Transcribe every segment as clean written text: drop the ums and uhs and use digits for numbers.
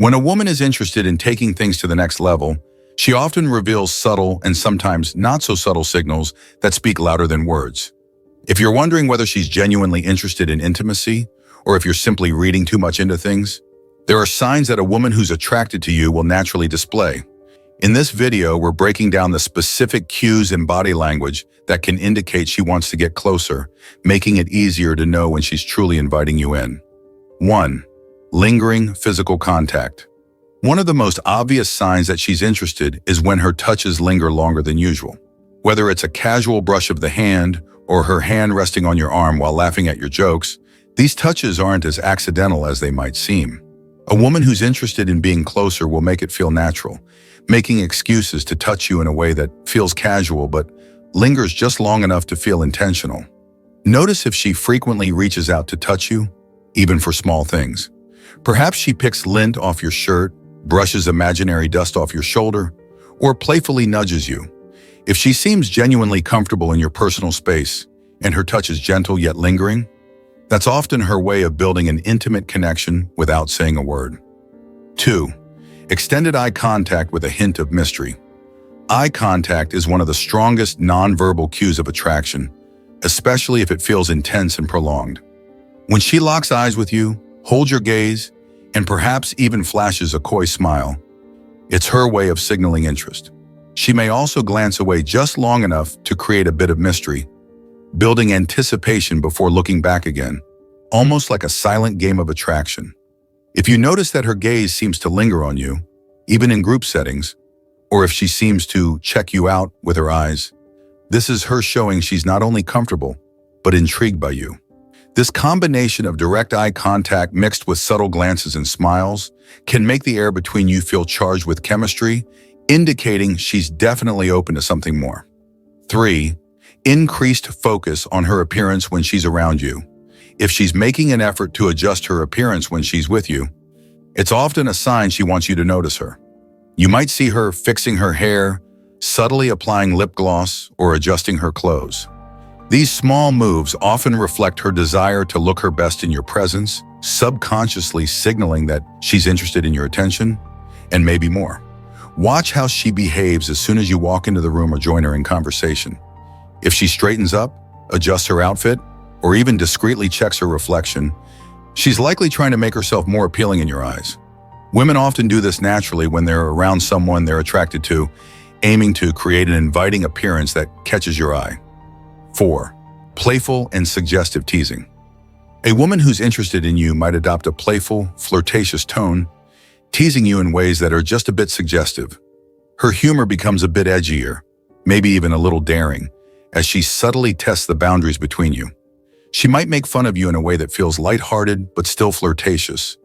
When a woman is interested in taking things to the next level, she often reveals subtle and sometimes not so subtle signals that speak louder than words. If you're wondering whether she's genuinely interested in intimacy, or if you're simply reading too much into things, there are signs that a woman who's attracted to you will naturally display. In this video, we're breaking down the specific cues in body language that can indicate she wants to get closer, making it easier to know when she's truly inviting you in. 1. Lingering physical contact. One of the most obvious signs that she's interested is when her touches linger longer than usual. Whether it's a casual brush of the hand or her hand resting on your arm while laughing at your jokes, these touches aren't as accidental as they might seem. A woman who's interested in being closer will make it feel natural, making excuses to touch you in a way that feels casual but lingers just long enough to feel intentional. Notice if she frequently reaches out to touch you, even for small things. Perhaps she picks lint off your shirt, brushes imaginary dust off your shoulder, or playfully nudges you. If she seems genuinely comfortable in your personal space and her touch is gentle yet lingering, that's often her way of building an intimate connection without saying a word. 2. Extended eye contact with a hint of mystery. Eye contact is one of the strongest nonverbal cues of attraction, especially if it feels intense and prolonged. When she locks eyes with you, holds your gaze, and perhaps even flashes a coy smile, it's her way of signaling interest. She may also glance away just long enough to create a bit of mystery, building anticipation before looking back again, almost like a silent game of attraction. If you notice that her gaze seems to linger on you, even in group settings, or if she seems to check you out with her eyes, this is her showing she's not only comfortable, but intrigued by you. This combination of direct eye contact mixed with subtle glances and smiles can make the air between you feel charged with chemistry, indicating she's definitely open to something more. 3. Increased focus on her appearance when she's around you. If she's making an effort to adjust her appearance when she's with you, it's often a sign she wants you to notice her. You might see her fixing her hair, subtly applying lip gloss, or adjusting her clothes. These small moves often reflect her desire to look her best in your presence, subconsciously signaling that she's interested in your attention, and maybe more. Watch how she behaves as soon as you walk into the room or join her in conversation. If she straightens up, adjusts her outfit, or even discreetly checks her reflection, she's likely trying to make herself more appealing in your eyes. Women often do this naturally when they're around someone they're attracted to, aiming to create an inviting appearance that catches your eye. 4. Playful and suggestive teasing. A woman who's interested in you might adopt a playful, flirtatious tone, teasing you in ways that are just a bit suggestive. Her humor becomes a bit edgier, maybe even a little daring, as she subtly tests the boundaries between you. She might make fun of you in a way that feels lighthearted but still flirtatious,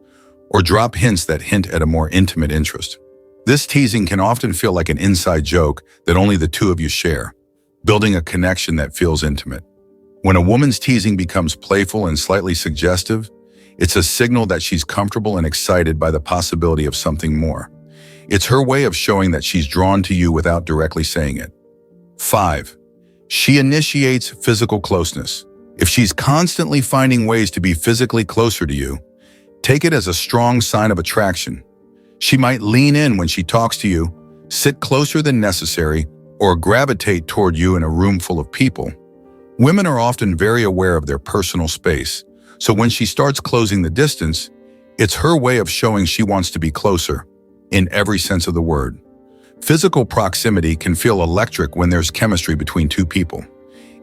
or drop hints that hint at a more intimate interest. This teasing can often feel like an inside joke that only the two of you share, building a connection that feels intimate. When a woman's teasing becomes playful and slightly suggestive, it's a signal that she's comfortable and excited by the possibility of something more. It's her way of showing that she's drawn to you without directly saying it. 5. She initiates physical closeness. If she's constantly finding ways to be physically closer to you, take it as a strong sign of attraction. She might lean in when she talks to you, sit closer than necessary, or gravitate toward you in a room full of people. Women are often very aware of their personal space, so when she starts closing the distance, it's her way of showing she wants to be closer, in every sense of the word. Physical proximity can feel electric when there's chemistry between two people.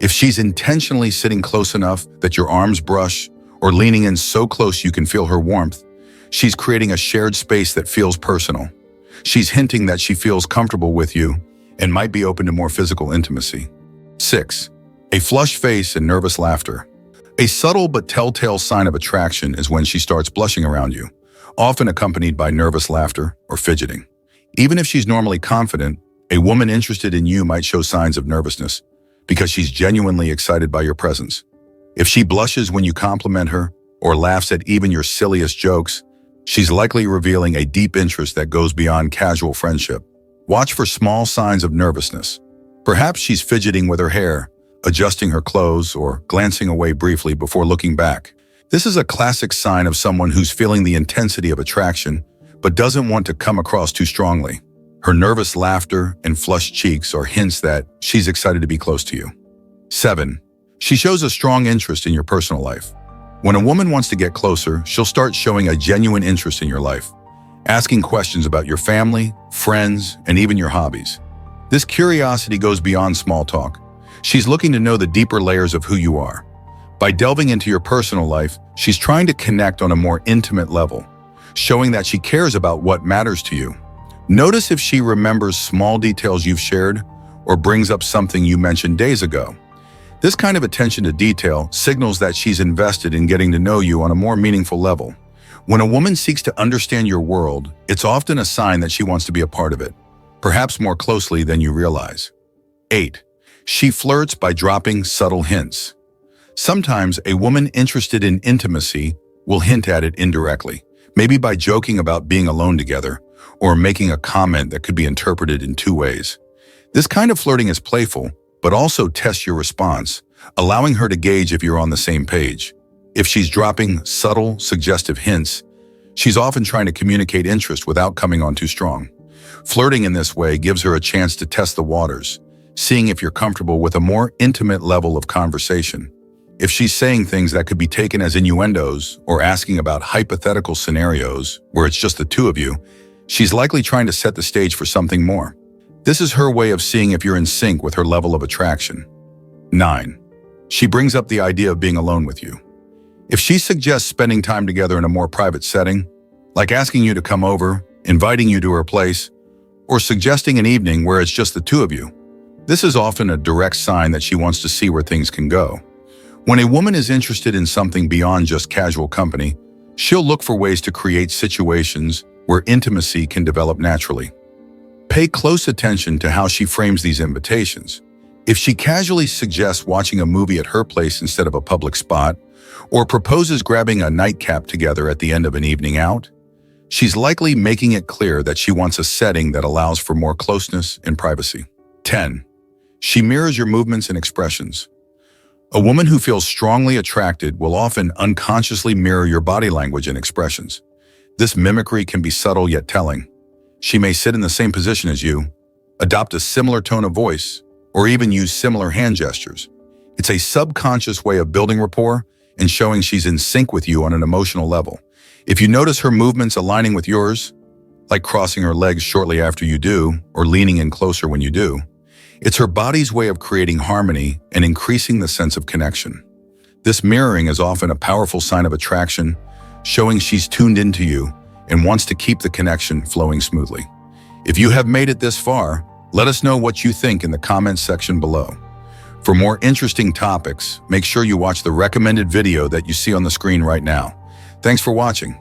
If she's intentionally sitting close enough that your arms brush, or leaning in so close you can feel her warmth, she's creating a shared space that feels personal. She's hinting that she feels comfortable with you and might be open to more physical intimacy. 6. A flushed face and nervous laughter. A subtle but telltale sign of attraction is when she starts blushing around you, often accompanied by nervous laughter or fidgeting. Even if she's normally confident, a woman interested in you might show signs of nervousness because she's genuinely excited by your presence. If she blushes when you compliment her or laughs at even your silliest jokes, she's likely revealing a deep interest that goes beyond casual friendship. Watch for small signs of nervousness. Perhaps she's fidgeting with her hair, adjusting her clothes, or glancing away briefly before looking back. This is a classic sign of someone who's feeling the intensity of attraction, but doesn't want to come across too strongly. Her nervous laughter and flushed cheeks are hints that she's excited to be close to you. 7. She shows a strong interest in your personal life. When a woman wants to get closer, she'll start showing a genuine interest in your life, asking questions about your family, friends, and even your hobbies. This curiosity goes beyond small talk. She's looking to know the deeper layers of who you are. By delving into your personal life, she's trying to connect on a more intimate level, showing that she cares about what matters to you. Notice if she remembers small details you've shared or brings up something you mentioned days ago. This kind of attention to detail signals that she's invested in getting to know you on a more meaningful level. When a woman seeks to understand your world, it's often a sign that she wants to be a part of it, perhaps more closely than you realize. 8. She flirts by dropping subtle hints. Sometimes a woman interested in intimacy will hint at it indirectly, maybe by joking about being alone together or making a comment that could be interpreted in two ways. This kind of flirting is playful, but also tests your response, allowing her to gauge if you're on the same page. If she's dropping subtle, suggestive hints, she's often trying to communicate interest without coming on too strong. Flirting in this way gives her a chance to test the waters, seeing if you're comfortable with a more intimate level of conversation. If she's saying things that could be taken as innuendos or asking about hypothetical scenarios where it's just the two of you, she's likely trying to set the stage for something more. This is her way of seeing if you're in sync with her level of attraction. 9. She brings up the idea of being alone with you. If she suggests spending time together in a more private setting, like asking you to come over, inviting you to her place, or suggesting an evening where it's just the two of you, this is often a direct sign that she wants to see where things can go. When a woman is interested in something beyond just casual company, she'll look for ways to create situations where intimacy can develop naturally. Pay close attention to how she frames these invitations. If she casually suggests watching a movie at her place instead of a public spot, or proposes grabbing a nightcap together at the end of an evening out, she's likely making it clear that she wants a setting that allows for more closeness and privacy. 10. She mirrors your movements and expressions. A woman who feels strongly attracted will often unconsciously mirror your body language and expressions. This mimicry can be subtle yet telling. She may sit in the same position as you, adopt a similar tone of voice, or even use similar hand gestures. It's a subconscious way of building rapport and showing she's in sync with you on an emotional level. If you notice her movements aligning with yours, like crossing her legs shortly after you do, or leaning in closer when you do, it's her body's way of creating harmony and increasing the sense of connection. This mirroring is often a powerful sign of attraction, showing she's tuned into you and wants to keep the connection flowing smoothly. If you have made it this far, let us know what you think in the comments section below. For more interesting topics, make sure you watch the recommended video that you see on the screen right now. Thanks for watching.